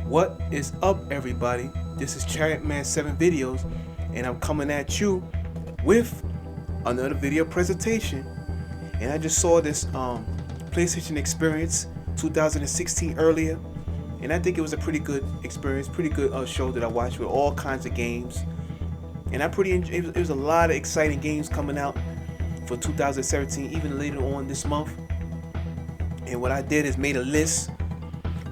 What is up, everybody? This is Charitman 7 Videos, and I'm coming at you with another video presentation. And I just saw this PlayStation Experience 2016 earlier, and I think it was a pretty good experience, pretty good show that I watched with all kinds of games. And it was a lot of exciting games coming out for 2017, even later on this month. And what I did is made a list,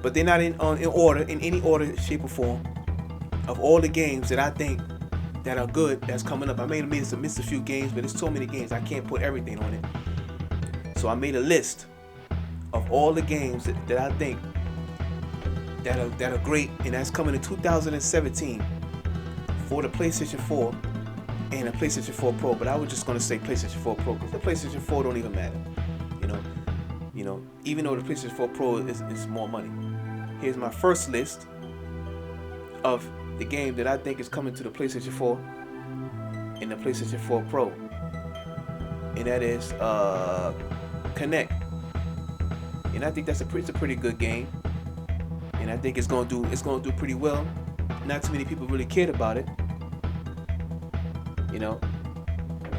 but they're not in order, in any order, shape, or form, of all the games that I think that are good that's coming up. I may have missed a few games, but there's so many games I can't put everything on it. So I made a list of all the games that I think that are great, and that's coming in 2017 for the PlayStation 4 and the PlayStation 4 Pro. But I was just gonna say PlayStation 4 Pro because the PlayStation 4 don't even matter, even though the PlayStation 4 Pro is more money. Here's my first list of the game that I think is coming to the PlayStation 4 and the PlayStation 4 Pro, and that is Connect. And I think it's a pretty good game, and I think it's gonna do pretty well. Not too many people really cared about it.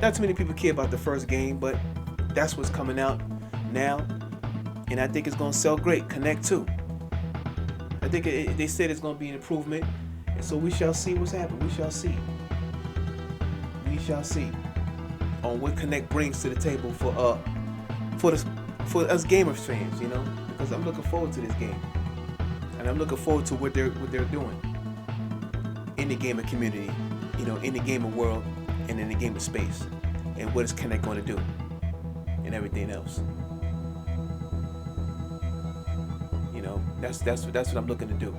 Not too many people care about the first game, but that's what's coming out now, and I think it's gonna sell great. Connect 2. I think they said it's gonna be an improvement, and so we shall see what's happening. We shall see. We shall see on what Connect brings to the table for us gamers fans. Because I'm looking forward to this game, and I'm looking forward to what they're doing in the gamer community, in the gamer world, and in the gamer space, and what is Connect going to do, and everything else. That's what I'm looking to do.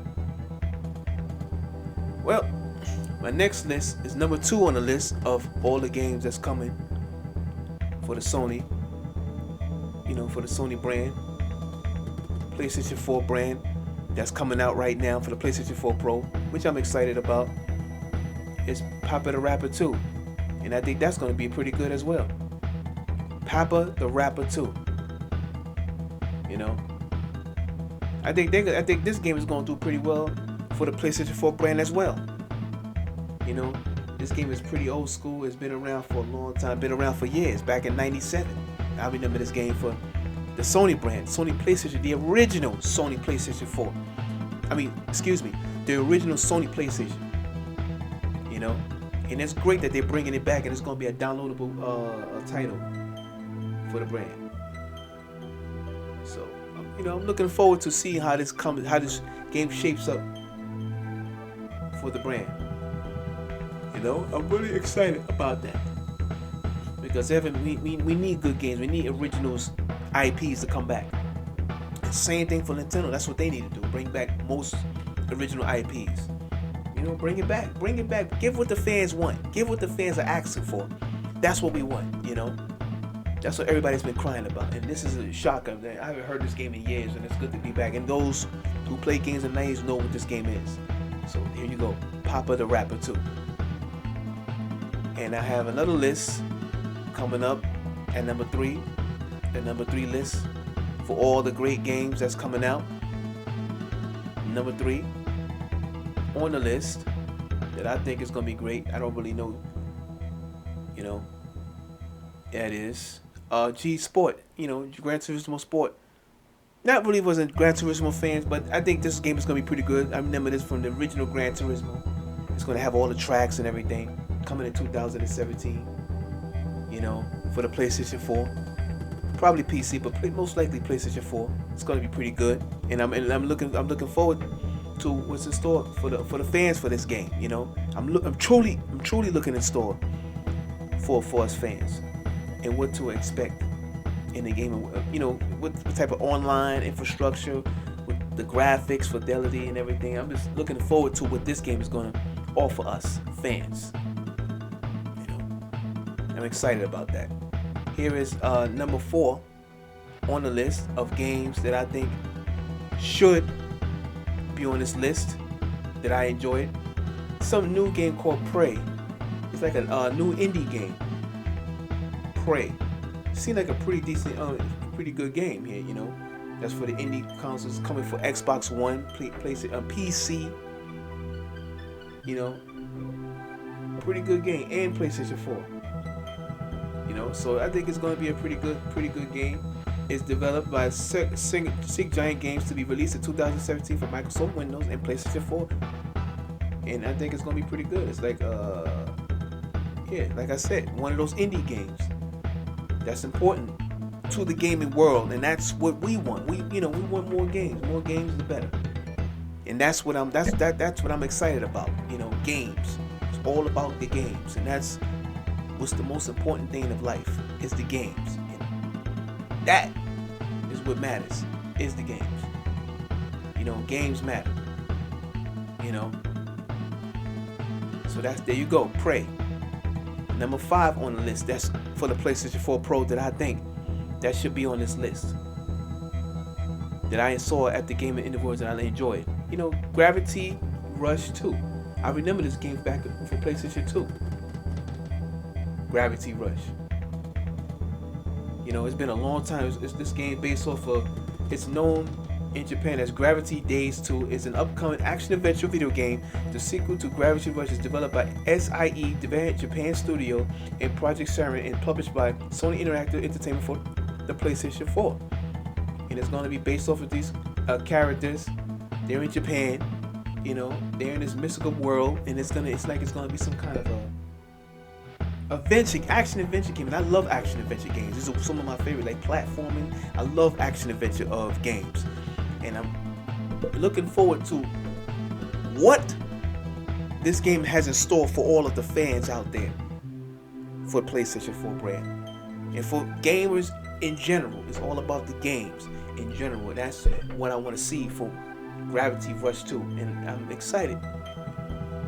Well, my next list is number 2 on the list of all the games that's coming for the Sony, for the Sony brand, PlayStation 4 brand, that's coming out right now for the PlayStation 4 Pro, which I'm excited about. It's Papa the Rapper 2, and I think that's going to be pretty good as well. Papa the Rapper 2. I think this game is going to do pretty well for the PlayStation 4 brand as well. This game is pretty old school. It's been around for a long time, been around for years. Back in '97, I remember this game for the Sony brand, Sony PlayStation, the original Sony PlayStation 4. The original Sony PlayStation. And it's great that they're bringing it back, and it's going to be a downloadable title for the brand. So, I'm looking forward to see how this game shapes up for the brand. I'm really excited about that, because we need good games. We need originals, IPs to come back. Same thing for Nintendo. That's what they need to do. Bring back most original IPs. Bring it back. Give what the fans want. Give what the fans are asking for. That's what we want. That's what everybody's been crying about. And this is a shocker. I haven't heard this game in years, and it's good to be back. And those who play games in the 90s know what this game is. So here you go. Papa the Rapper 2. And I have another list coming up at number 3. The number 3 list for all the great games that's coming out. Number 3 on the list that I think is going to be great. I don't really know. That is G Sport. Gran Turismo Sport. Not really wasn't Gran Turismo fans, but I think this game is going to be pretty good. I remember this from the original Gran Turismo. It's going to have all the tracks and everything coming in 2017. For the PlayStation 4. Probably PC, but most likely PlayStation 4. It's going to be pretty good, and I'm looking forward to what's in store for the fans for this game. I'm truly looking in store for us fans, and what to expect in the game. What type of online infrastructure, with the graphics, fidelity, and everything. I'm just looking forward to what this game is going to offer us fans. I'm excited about that. Here is number 4 on the list of games that I think should be on this list that I enjoyed. Some new game called Prey. It's like a new indie game. Prey. Seemed like a pretty decent, pretty good game here. That's for the indie consoles coming for Xbox One, PlayStation, PC. You know, pretty good game, and PlayStation 4. You know, so I think it's going to be a pretty good game. It's developed by Sig Giant Games to be released in 2017 for Microsoft Windows and PlayStation 4. And I think it's going to be pretty good. It's like, yeah, like I said, one of those indie games that's important to the gaming world, and that's what we want. We want more games. More games, the better. And that's what I'm excited about. You know, games. It's all about the games, and that's what's the most important thing of life is the games. And that is what matters. Is the games. You know, games matter. You know. So there you go. Prey. Number 5 on the list. That's for the PlayStation 4 Pro that I think that should be on this list. That I saw at the Game Interviews and I enjoyed. You know, Gravity Rush 2. I remember this game back for PlayStation 2. Gravity Rush. You know, it's been a long time. It's this game based off of, it's known in Japan as Gravity Days 2. It's an upcoming action-adventure video game. The sequel to Gravity Rush is developed by SIE Japan Studio and Project Sharon and published by Sony Interactive Entertainment for the PlayStation 4. And it's going to be based off of these characters. They're in Japan. You know, they're in this mystical world, and it's gonna be some kind of action adventure game. And I love action adventure games. These are some of my favorite, like platforming. I love action adventure of games, and I'm looking forward to what this game has in store for all of the fans out there for PlayStation 4 brand and for gamers in general. It's all about the games in general. That's what I want to see for Gravity Rush 2, and I'm excited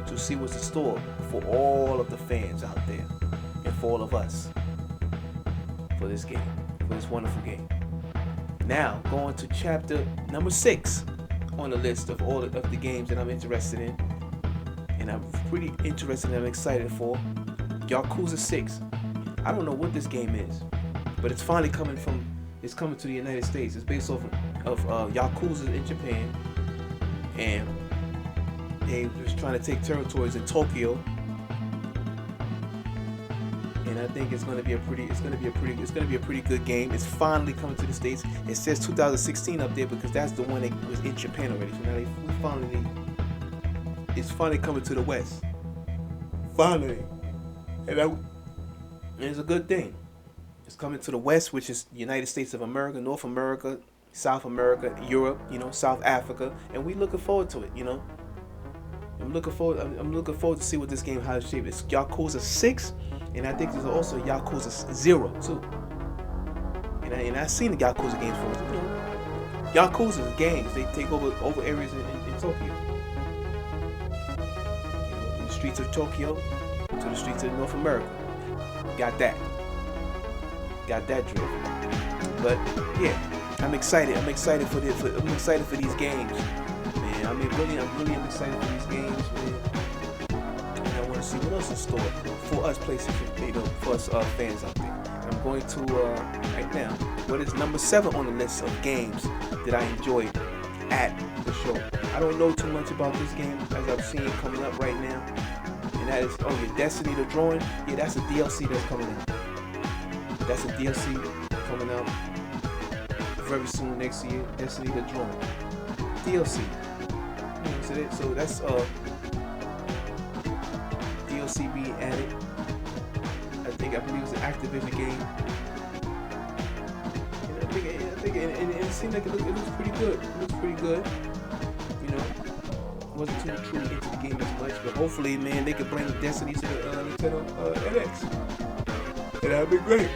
to see what's in store for all of the fans out there and for all of us for this game, for this wonderful game. Now, going to chapter number 6 on the list of all of the games that I'm interested in, and I'm pretty interested and I'm excited for Yakuza 6. I don't know what this game is, but it's finally coming to the United States. It's based off of Yakuza in Japan, and they just trying to take territories in Tokyo. And I think it's gonna be a pretty good game. It's finally coming to the States. It says 2016 up there because that's the one that was in Japan already. So now it's finally coming to the West. Finally, and it's a good thing. It's coming to the West, which is United States of America, North America, South America, Europe, you know, South Africa, and we looking forward to it, you know. I'm looking forward to see what this game has shaped. It's Yakuza 6, and I think there's also Yakuza 0 too. And I seen the Yakuza games for, you know, Yakuza games. They take over areas in Tokyo. You know, from the streets of Tokyo to the streets of North America. Got that drift. But yeah, I'm excited. I'm excited for these games, man. I mean, really, I'm excited for these games, man. And I want to see what else is in store for us PlayStation, you know, for us fans out there. I'm going to right now. What is number 7 on the list of games that I enjoyed at the show? I don't know too much about this game as I've seen it coming up right now, and that is your Destiny the Drawing. Yeah, that's a DLC that's coming out. That's a DLC coming out very soon next year. Destiny the Drawing DLC. You know, so that's DLC being added. I believe it's an Activision game. And I think it seemed like it looks pretty good. It looks pretty good. You know, wasn't too truly into the game as much, but hopefully, man, they could bring Destiny to the Nintendo NX, and that'd be great.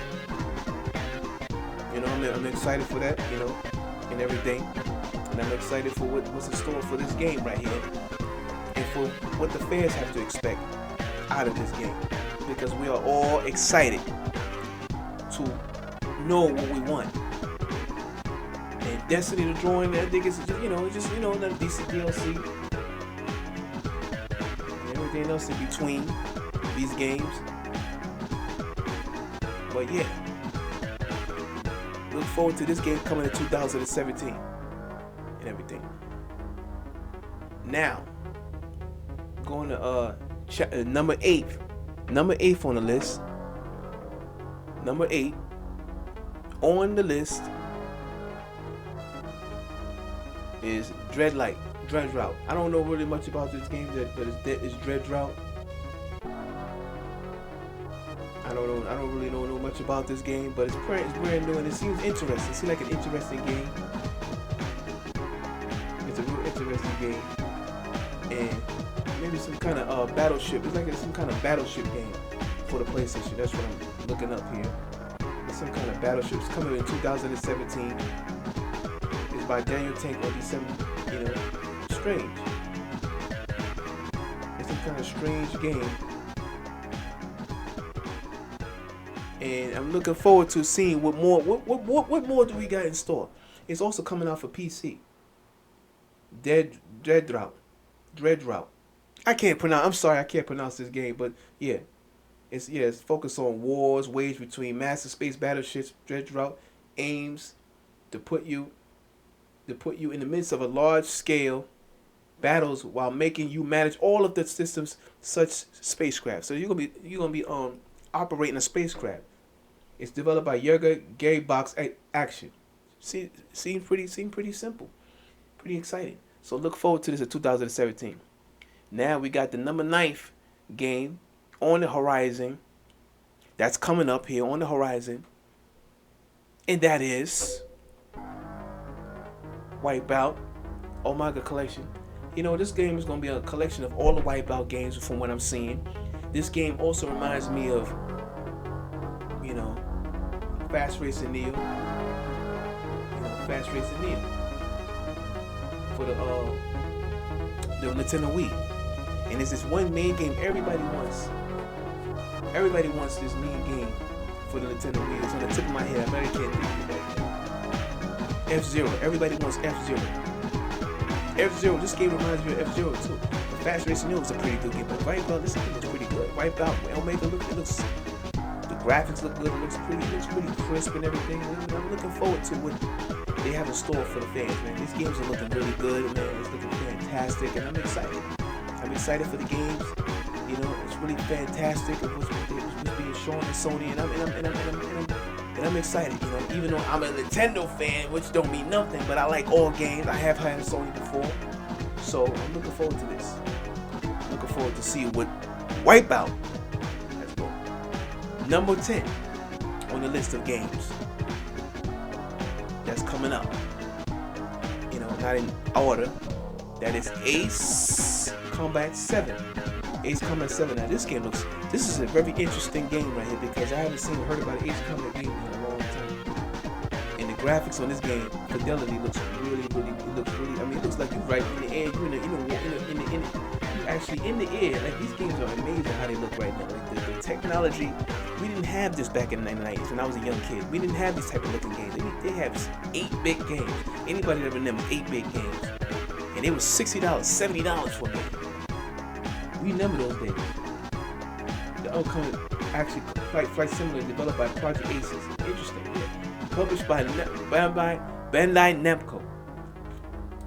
You know, I'm excited for that, you know, and everything. And I'm excited for what's in store for this game right here. And for what the fans have to expect out of this game. Because we are all excited to know what we want. And Destiny the Drawing, I think it's just, another decent DLC. And everything else in between these games. But yeah. look forward to this game coming in 2017 and everything. Now, going to number 8. Number 8 on the list. Number 8 on the list is Dread Drought. I don't know really much about this game, but it's Dread Drought. I don't really know much about this game, but it's brand new and it seems interesting. It seems like an interesting game. It's a real interesting game, and maybe some kind of battleship. It's like some kind of battleship game for the PlayStation. That's what I'm looking up here. It's some kind of battleship. It's coming in 2017. It's by Daniel Tank or December. You know, strange. It's some kind of strange game. And I'm looking forward to seeing what more do we got in store. It's also coming out for PC. Dread Drought. I can't pronounce. I'm sorry, I can't pronounce this game, but yeah, it's focused on wars waged between massive space battleships. Dread Drought aims to put you in the midst of a large scale battles while making you manage all of the systems such spacecraft. So you're gonna be operating a spacecraft. It's developed by Yerga Gaybox Action. Seems pretty simple, pretty exciting. So look forward to this in 2017. Now we got the number 9th game on the horizon. That's coming up here on the horizon, and that is Wipeout Omega Collection. You know, this game is gonna be a collection of all the Wipeout games from what I'm seeing. This game also reminds me of, you know, Fast Racing Neo. Fast Racing Neo for the Nintendo Wii. And it's this one main game everybody wants. Everybody wants this main game for the Nintendo Wii. It's on the tip of my head. I really can't think of it. F-Zero. Everybody wants F-Zero. F-Zero. This game reminds me of F-Zero too. But Fast Racing Neo was a pretty good game. But Wipeout, this game looks pretty good. Wipeout, Omega, the graphics look good. It looks pretty crisp and everything. I'm looking forward to what they have in store for the fans, man. These games are looking really good, man. It's looking fantastic, and I'm excited. I'm excited for the games. You know, it's really fantastic of what's being shown at Sony, and I'm excited. You know, even though I'm a Nintendo fan, which don't mean nothing, but I like all games. I have had a Sony before, so I'm looking forward to this. I'm looking forward to see what Wipeout. Let's go. Number 10 on the list of games that's coming up. You know, not in order. That is Ace Combat 7. Ace Combat 7. Now this is a very interesting game right here because I haven't seen or heard about an Ace Combat game in a long time. And the graphics on this game, fidelity looks really, I mean, it looks like you're right in the air, you're actually in the air. Like, these games are amazing how they look right now. Like the technology, we didn't have this back in the 90s when I was a young kid. We didn't have these type of looking games. They have 8-bit games. Anybody that remembers 8-bit games? And it was $60, $70 for me. We remember those days. The upcoming actually Flight Simulator developed by Project Aces. Interesting. Yeah. Published by Bandai Namco.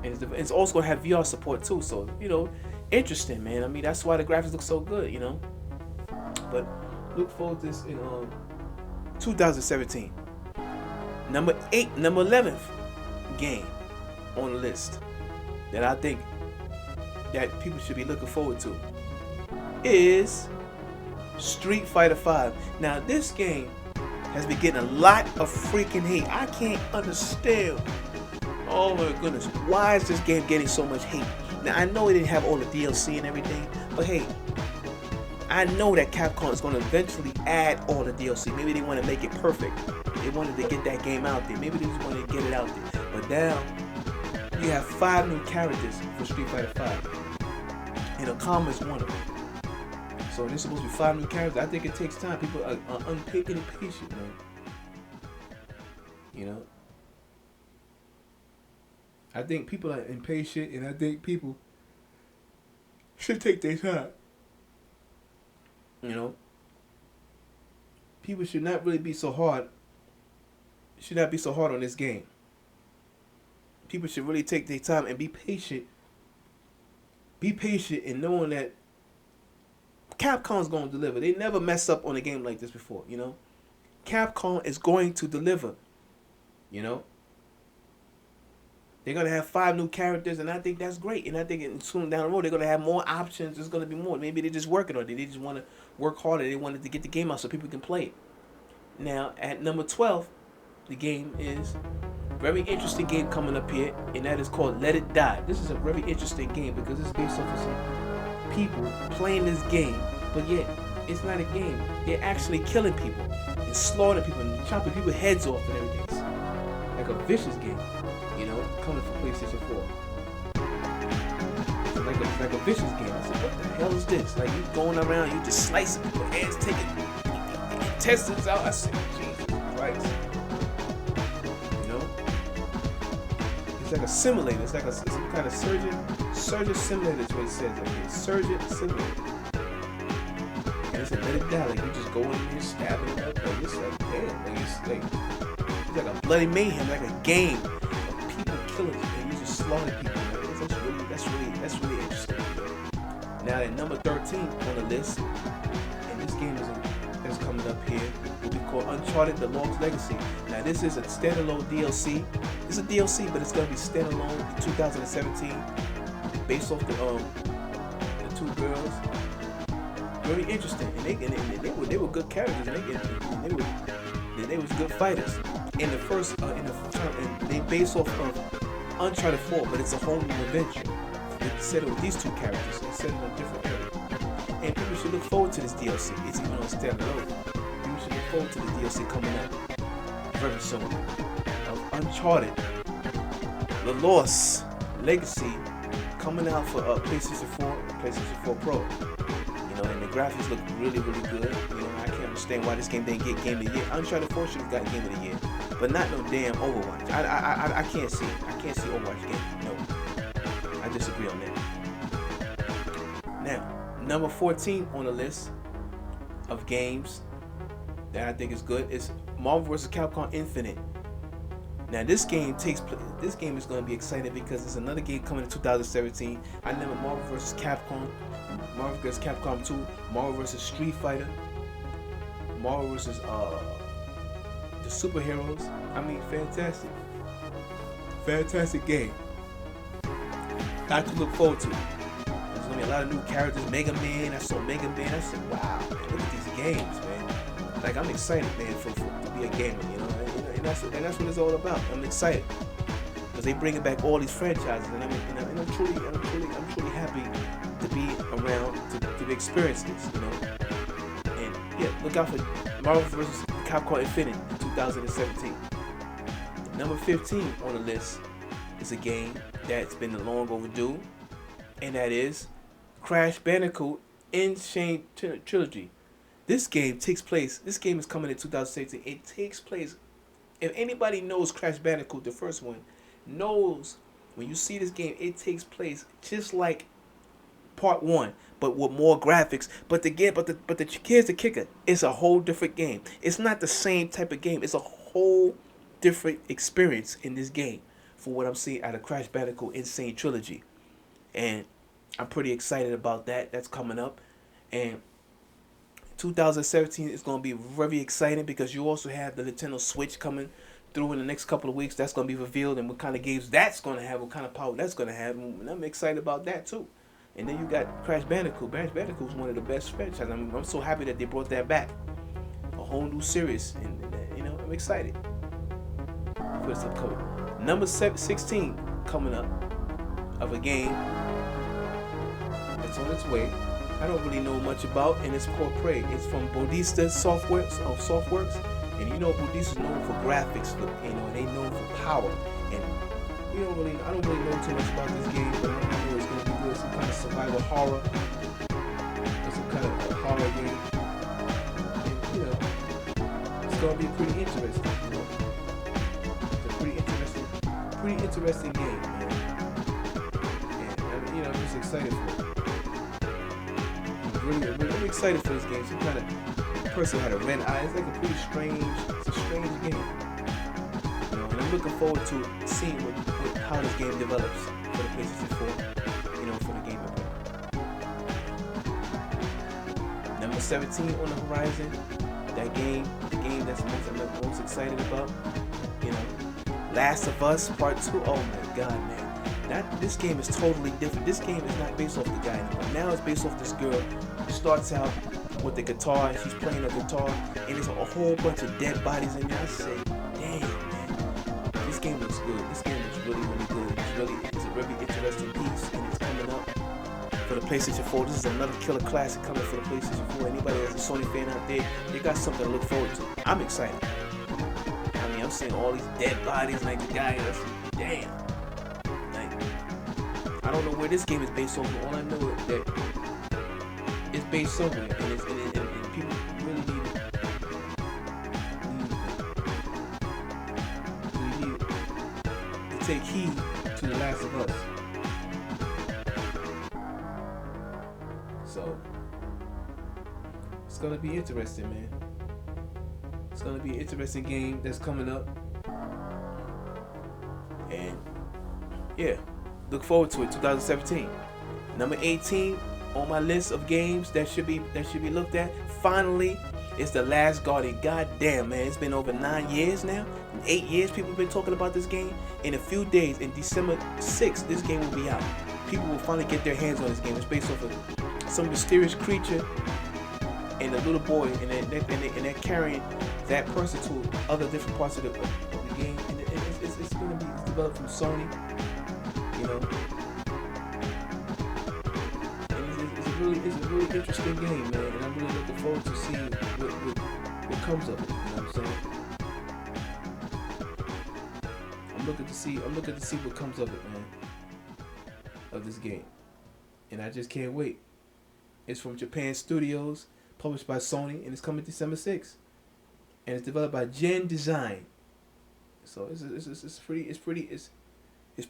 And it's also going to have VR support too. So, you know, interesting, man. I mean, that's why the graphics look so good, you know. But look forward to this in 2017. Number 11th game on the list that I think that people should be looking forward to is Street Fighter V. Now, this game has been getting a lot of freaking hate. I can't understand. Oh my goodness, why is this game getting so much hate? Now, I know it didn't have all the DLC and everything, but hey, I know that Capcom is going to eventually add all the DLC. Maybe they want to make it perfect. They wanted to get that game out there. Maybe they just wanted to get it out there. But now, we have 5 new characters for Street Fighter V. And Akama is one of them. So there's supposed to be 5 new characters. I think it takes time. People are impatient, man. You know? I think people are impatient, and I think people should take their time. You know? People should not really be so hard should not be so hard on this game. People should really take their time and be patient. Be patient in knowing that Capcom's going to deliver. They never mess up on a game like this before, you know. Capcom is going to deliver, you know. They're going to have 5 new characters, and I think that's great. And I think soon down the road, they're going to have more options. There's going to be more. Maybe they're just working on it. They just want to work harder. They wanted to get the game out so people can play it. Now, at number 12, the game is a very interesting game coming up here, and that is called Let It Die. This is a very interesting game because it's based off of some people playing this game, but yet it's not a game. They're actually killing people and slaughtering people and chopping people's heads off and everything. It's like a vicious game, you know, coming from PlayStation 4. It's like a vicious game. I said, what the hell is this? Like, you going around, you just slicing people's heads, taking intestines out. I said, Jesus Christ. You know? It's like a simulator. It's like some kind of surgeon simulator is what it says. Like a surgeon simulator. And it's a Let It Die. Like, you just go in and you're stabbing it up. Like, it's like, damn. Like, it's like a bloody mayhem, like a game of people killing you. And you just slaughter people. That's really interesting. Now, at number 13 on the list, and this game is coming up here, will be called Uncharted: The Lost Legacy. Now, this is a standalone DLC. It's a DLC, but it's gonna be standalone in 2017, based off the 2 girls. Very interesting, and they were good characters, and they was good fighters. In the first, and they based off of Uncharted 4, but it's a whole new adventure. It's set with these 2 characters. It's set in a different area. And people should look forward to this DLC. It's even on standalone. People should look forward to the DLC coming out very soon. Of Uncharted: The Lost Legacy, coming out for PlayStation 4 and PlayStation 4 Pro. You know, and the graphics look really, really good. You know, I can't understand why this game didn't get Game of the Year. Uncharted 4 should have got Game of the Year, but not no damn Overwatch. I can't see. I can't see Overwatch game. No. I disagree on that. Now, number 14 on the list of games that I think is good is Marvel vs. Capcom Infinite. Now, this game is going to be exciting because it's another game coming in 2017. I remember Marvel vs. Capcom, Marvel vs. Capcom 2, Marvel vs. Street Fighter, Marvel vs. the superheroes. I mean, fantastic. Fantastic game. Got to look forward to. There's gonna be a lot of new characters. Mega Man. I saw Mega Man. I said, wow, man, look at these games, man. Like, I'm excited, man, to be a gamer, you know. And that's what it's all about. I'm excited because they bringing back all these franchises, and I'm truly happy to be around to experience this, you know. And yeah, look out for Marvel vs. Capcom Infinite in 2017. Number 15 on the list is a game that's been long overdue, and that is Crash Bandicoot Insane Trilogy. This game is coming in 2017. It takes place, if anybody knows Crash Bandicoot, the first one, knows when you see this game, it takes place just like part 1, but with more graphics. But here's the kicker. It's a whole different game. It's not the same type of game. It's a whole different experience in this game for what I'm seeing out of Crash Bandicoot Insane Trilogy. And I'm pretty excited about that. That's coming up. And 2017 is going to be very exciting because you also have the Nintendo Switch coming through in the next couple of weeks. That's going to be revealed, and what kind of games that's going to have, what kind of power that's going to have. And I'm excited about that too. And then you got Crash Bandicoot. Crash Bandicoot is one of the best franchises. I'm so happy that they brought that back. A whole new series. And you know, I'm excited for this upcoming. Number 16 coming up of a game that's on its way. I don't really know much about, and it's called Prey. It's from Bodista Softworks, and you know Bodista's known for graphics, you know, and they known for power. And I don't really know too much about this game, but I know it's gonna be good. Some kind of survival horror. It's some kind of horror game. And, you know, it's gonna be pretty interesting. You know, it's a pretty interesting game, man. And you know, I'm just excited for it. I'm excited for this game. Some kind of person had a red eye. It's like a pretty strange. It's a strange game. looking forward to seeing how this game develops for the PlayStation 4, you know, for the Game Boy. Number 17 on the horizon. That game, the game that's I'm most excited about, you know, Last of Us Part 2. Oh my God, man. This game is totally different. This game is not based off the guy anymore. Now it's based off this girl who starts out with the guitar and she's playing a guitar and there's a whole bunch of dead bodies in there. I say, damn, man, this game looks good. This game looks really, really good. It's a really interesting piece and it's coming up for the PlayStation 4. This is another killer classic coming for the PlayStation 4. Anybody that's a Sony fan out there, they got something to look forward to. I'm excited. I mean, I'm seeing all these dead bodies like the guy. Damn. I don't know where this game is based on, but all I know is that it's based somewhere, and people really need to take heed to The Last of Us. So it's gonna be interesting, man. It's gonna be an interesting game that's coming up, and yeah. Look forward to it. 2017. Number 18 on my list of games that should be looked at. Finally, it's The Last Guardian. God damn, man, it's been over 9 years now. 8 years people have been talking about this game. In a few days, in December 6th, this game will be out. People will finally get their hands on this game. It's based off of some mysterious creature and a little boy, and they're carrying that person to other different parts of the game. And it's going to be developed from Sony. You know, it's a really interesting game, man, and I'm really looking forward to seeing what comes of it. You know what I'm saying? I'm looking to see what comes of it, man, of this game, and I just can't wait. It's from Japan Studios, published by Sony, and it's coming December 6th, and it's developed by Gen Design. So it's pretty interesting. It's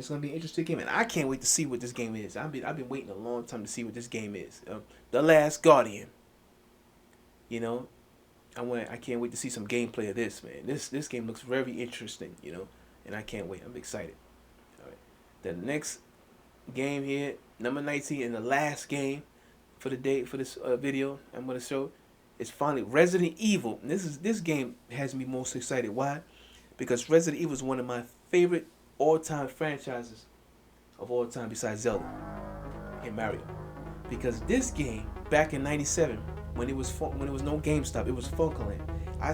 gonna be an interesting game, and I can't wait to see what this game is. I've been waiting a long time to see what this game is. The Last Guardian. You know, I can't wait to see some gameplay of this, man. This game looks very interesting, you know, and I can't wait. I'm excited. All right, the next game here, number 19, and the last game for the day for this video I'm gonna show is finally Resident Evil. And this game has me most excited. Why? Because Resident Evil is one of my favorite all-time franchises of all time besides Zelda and Mario. Because this game back in '97, when it was no GameStop, it was Funkoland. I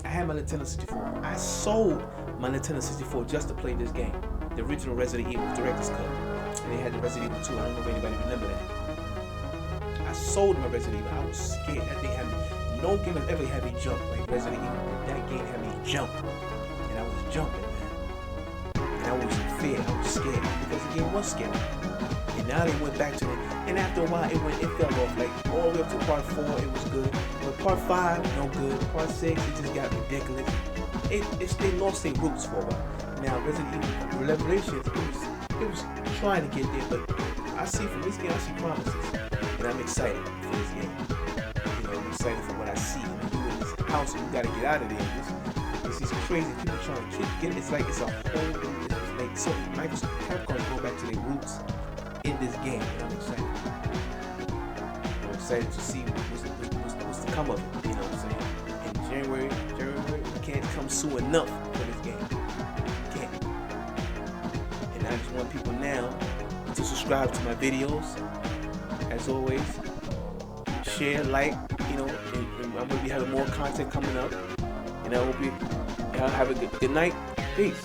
had my Nintendo 64. I sold my Nintendo 64 just to play this game, the original Resident Evil Director's Cut, and they had the Resident Evil 2. I don't know if anybody remember that. I sold my Resident Evil. I was scared. That thing had me. No game has ever had me jump like Resident Evil. That game had me jump, and I was jumping. I was in fear, I was scared, because the game was scary. And now they went back to it, and after a while it fell off. Like all the way up to part 4, it was good. But part 5, no good. Part 6, it just got ridiculous. They lost their roots for a while. Now Resident Evil Revelations, it was trying to get there, but I see from this game, I see promises. And I'm excited for this game. You know, I'm excited for what I see. I mean, you in this house, and you gotta get out of there. It's these crazy people trying to get it. It's like it's a whole. So Capcom go back to their roots in this game, and I'm excited. I'm excited to see what's to come of it. You know what I'm saying? In January, we can't come soon enough for this game. Can't. And I just want people now to subscribe to my videos. As always, share, like, you know, and I'm gonna be having more content coming up. And I hope y'all have a good night. Peace.